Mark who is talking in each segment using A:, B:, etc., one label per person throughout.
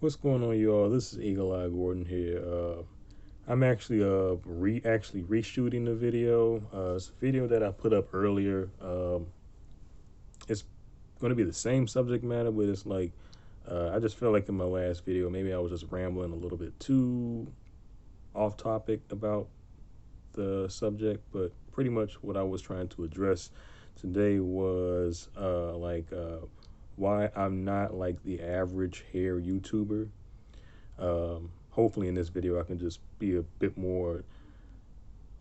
A: What's going on, y'all? This is Eagle Eye Gordon here. I'm actually reshooting the video. It's a video that I put up earlier. It's going to be the same subject matter, but it's like I just felt like in my last video, maybe I was just rambling a little bit too off topic about the subject. But pretty much what I was trying to address today was why I'm not like the average hair YouTuber. Hopefully in this video I can just be a bit more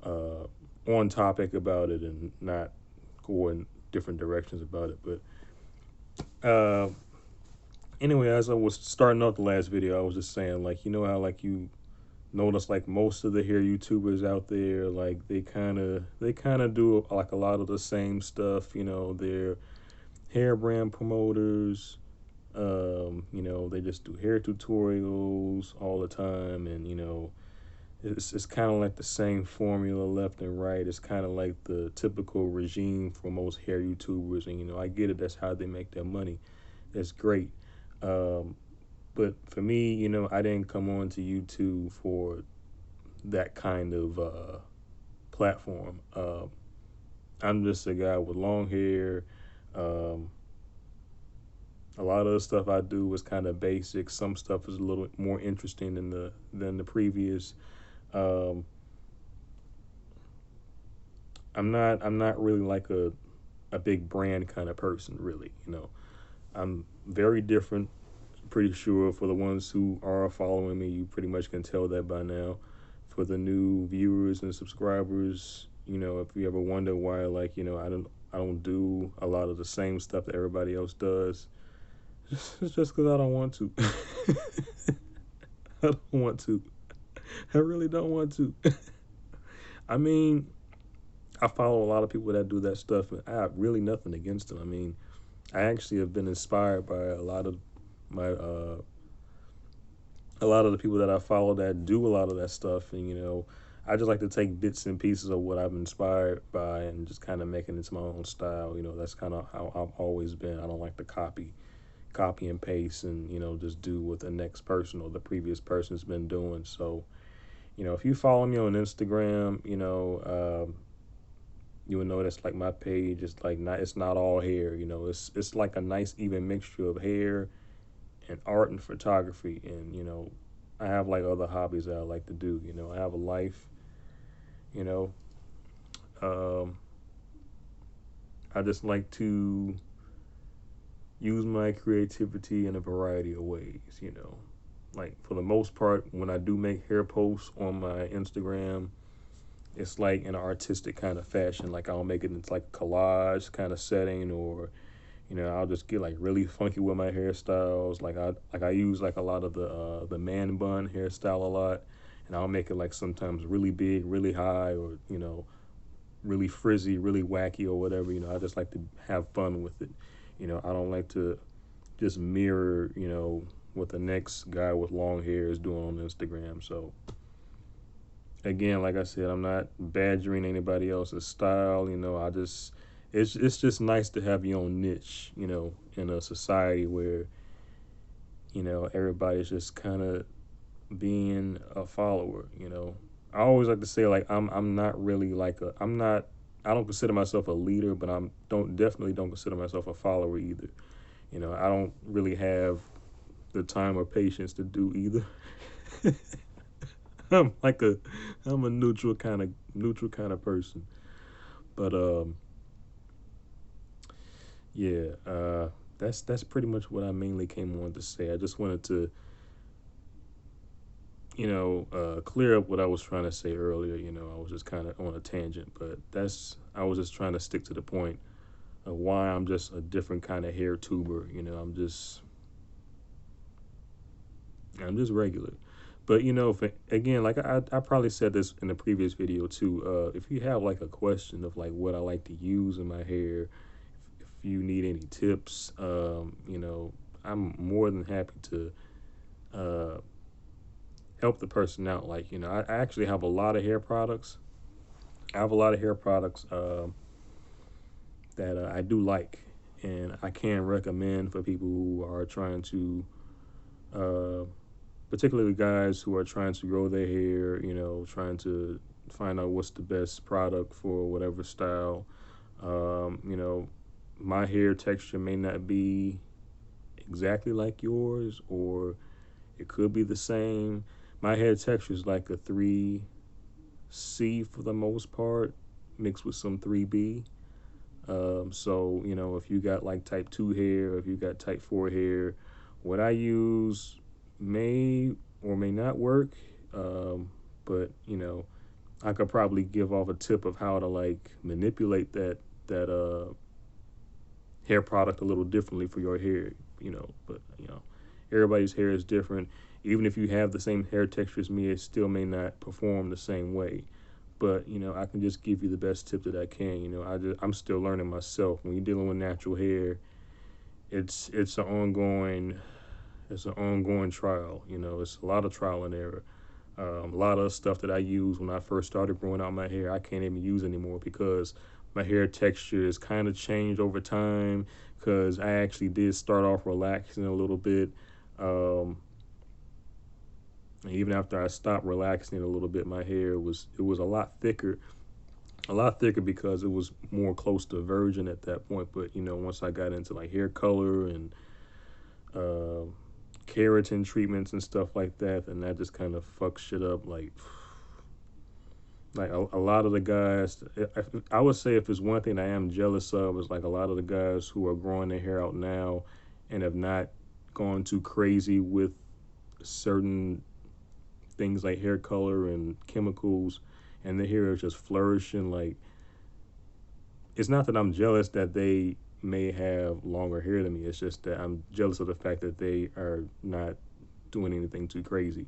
A: on topic about it and not go in different directions about it. But anyway, as I was starting out the last video, I was just saying, like, you know how like you notice like most of the hair YouTubers out there, like they kind of do like a lot of the same stuff. They're hair brand promoters. They just do hair tutorials all the time, and it's kind of like the same formula left and right. It's kind of like the typical regime for most hair YouTubers, and I get it. That's how they make their money. That's great. But for me, I didn't come on to YouTube for that kind of platform. I'm just a guy with long hair. A lot of the stuff I do is kind of basic. Some stuff is a little more interesting than the previous. I'm not really like a big brand kind of person, really. I'm very different. Pretty sure for the ones who are following me, you pretty much can tell that by now. For the new viewers and subscribers, if you ever wonder why, like, I don't do a lot of the same stuff that everybody else does. It's just because I don't want to. I don't want to. I really don't want to. I mean, I follow a lot of people that do that stuff, and I have really nothing against them. I mean, I actually have been inspired by a lot of the people that I follow that do a lot of that stuff, and I just like to take bits and pieces of what I've inspired by and just kind of make it into my own style. That's kind of how I've always been. I don't like to copy and paste and just do what the next person or the previous person's been doing. So if you follow me on Instagram, you would know that's like my page. It's like it's not all hair. It's like a nice even mixture of hair and art and photography. And I have like other hobbies that I like to do. I have a life. I just like to use my creativity in a variety of ways. Like for the most part, when I do make hair posts on my Instagram, it's like in an artistic kind of fashion. Like I'll make it into like a collage kind of setting, or I'll just get like really funky with my hairstyles. Like I use like a lot of the man bun hairstyle a lot, and I'll make it like sometimes really big, really high, or really frizzy, really wacky, or whatever. I just like to have fun with it. I don't like to just mirror, what the next guy with long hair is doing on Instagram. So again, like I said, I'm not badgering anybody else's style. It's just nice to have your own niche, in a society where, everybody's just kind of being a follower. I always like to say, like, I'm not really like I don't consider myself a leader, but definitely don't consider myself a follower either. I don't really have the time or patience to do either. I'm a neutral kind of person. But that's pretty much what I mainly came on to say. I just wanted to clear up what I was trying to say earlier. I was just kind of on a tangent, but I was just trying to stick to the point of why I'm just a different kind of hair tuber. I'm just regular. But again, like I probably said this in the previous video too. If you have like a question of like what I like to use in my hair, if you need any tips, I'm more than happy to help the person out. Like, I actually have a lot of hair products. I have a lot of hair products that I do like, and I can recommend for people who are trying to uh, particularly guys who are trying to grow their hair, trying to find out what's the best product for whatever style. My hair texture may not be exactly like yours, or it could be the same. My hair texture is like a 3C for the most part, mixed with some 3B. So, if you got like type 2 hair, if you got type 4 hair, what I use may or may not work. But, I could probably give off a tip of how to like manipulate that hair product a little differently for your hair. But, everybody's hair is different. Even if you have the same hair texture as me, it still may not perform the same way. But I can just give you the best tip that I can. I'm still learning myself. When you're dealing with natural hair, it's an ongoing trial. It's a lot of trial and error. A lot of stuff that I used when I first started growing out my hair, I can't even use anymore because my hair texture has kind of changed over time. Because I actually did start off relaxing a little bit. And even after I stopped relaxing it a little bit, my hair was a lot thicker because it was more close to virgin at that point. But once I got into like hair color and uh, keratin treatments and stuff like that, then that just kind of fucks shit up. Like a lot of the guys, I would say if there's one thing I am jealous of is like a lot of the guys who are growing their hair out now and have not gone too crazy with certain things like hair color and chemicals, and the hair is just flourishing. Like, it's not that I'm jealous that they may have longer hair than me. It's just that I'm jealous of the fact that they are not doing anything too crazy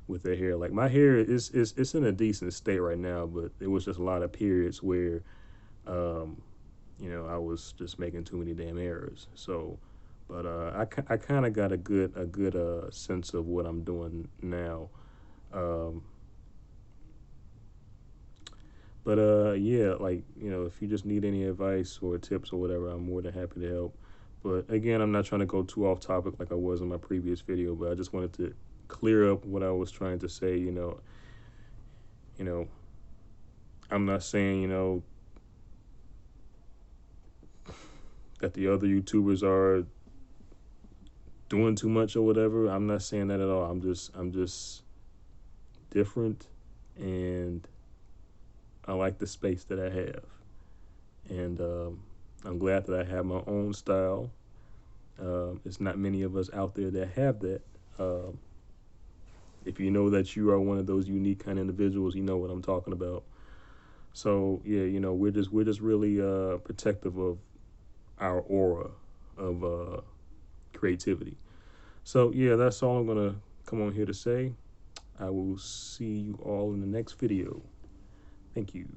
A: with their hair. Like, my hair is it's in a decent state right now, but it was just a lot of periods where I was just making too many damn errors. So, but I kind of got a good sense of what I'm doing now. Um, but yeah, like, if you just need any advice or tips or whatever, I'm more than happy to help. But again, I'm not trying to go too off topic like I was in my previous video, but I just wanted to clear up what I was trying to say. You know, I'm not saying, that the other YouTubers are doing too much or whatever. I'm not saying that at all. I'm just different, and I like the space that I have, and I'm glad that I have my own style. It's not many of us out there that have that. If you know that you are one of those unique kind of individuals, you know what I'm talking about. So yeah, we're just really protective of our aura of creativity. So yeah, that's all I'm gonna come on here to say. I will see you all in the next video. Thank you.